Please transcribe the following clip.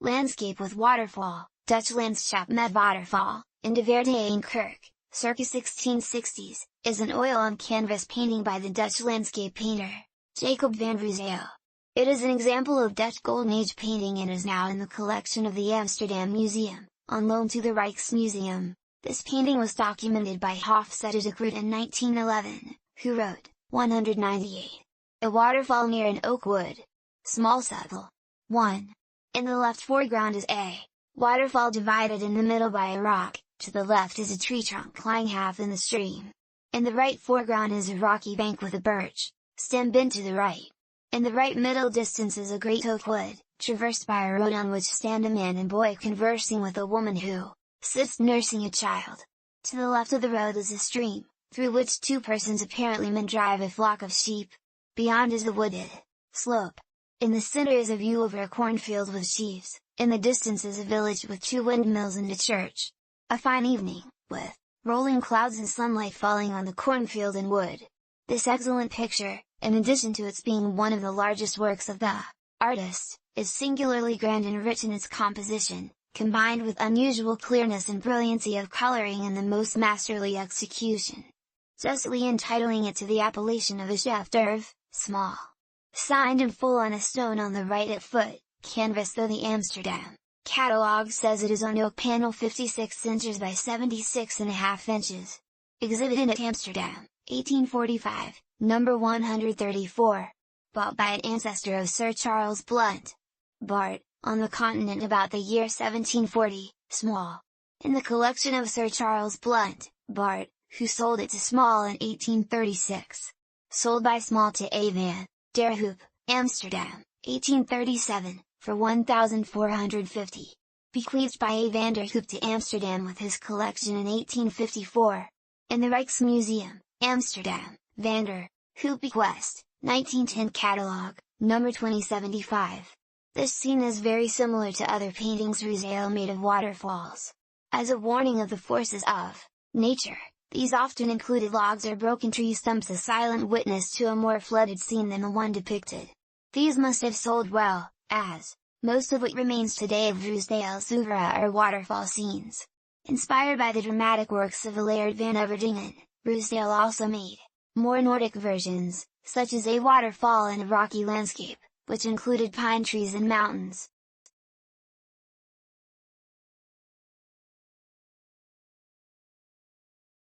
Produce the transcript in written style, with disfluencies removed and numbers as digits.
Landscape with waterfall, Dutch landschap met waterfall, in de Verte en Kerk, circa 1660s, is an oil-on-canvas painting by the Dutch landscape painter, Jacob van Ruijsdael. It is an example of Dutch Golden Age painting and is now in the collection of the Amsterdam Museum, on loan to the Rijksmuseum. This painting was documented by Hofstede de Groot in 1911, who wrote, 198. A waterfall near an oak wood. Small subtle. 1. In the left foreground is a waterfall divided in the middle by a rock, to the left is a tree trunk lying half in the stream. In the right foreground is a rocky bank with a birch stem bent to the right. In the right middle distance is a great oak wood, traversed by a road on which stand a man and boy conversing with a woman who sits nursing a child. To the left of the road is a stream, through which two persons apparently men drive a flock of sheep. Beyond is the wooded slope. In the center is a view over a cornfield with sheaves, in the distance is a village with two windmills and a church. A fine evening, with rolling clouds and sunlight falling on the cornfield and wood. This excellent picture, in addition to its being one of the largest works of the artist, is singularly grand and rich in its composition, combined with unusual clearness and brilliancy of coloring and the most masterly execution, justly entitling it to the appellation of a chef d'oeuvre, small. Signed in full on a stone on the right at foot, canvas though the Amsterdam catalogue says it is on oak panel 56 inches by 76.5 inches. Exhibited at Amsterdam, 1845, number 134. Bought by an ancestor of Sir Charles Blount, Bart, on the continent about the year 1740, Small. In the collection of Sir Charles Blount, Bart, who sold it to Small in 1836. Sold by Small to A. van der Hoop, Amsterdam, 1837, for 1,450. Bequeathed by A. van der Hoop to Amsterdam with his collection in 1854. In the Rijksmuseum, Amsterdam, van der Hoop bequest, 1910 catalogue, number 2075. This scene is very similar to other paintings Ruijsdael made of waterfalls. As a warning of the forces of nature, these often included logs or broken tree stumps, a silent witness to a more flooded scene than the one depicted. These must have sold well, as most of what remains today of Ruijsdael's oeuvre are waterfall scenes. Inspired by the dramatic works of Laird van Everdingen, Ruijsdael also made more Nordic versions, such as a waterfall in a rocky landscape, which included pine trees and mountains.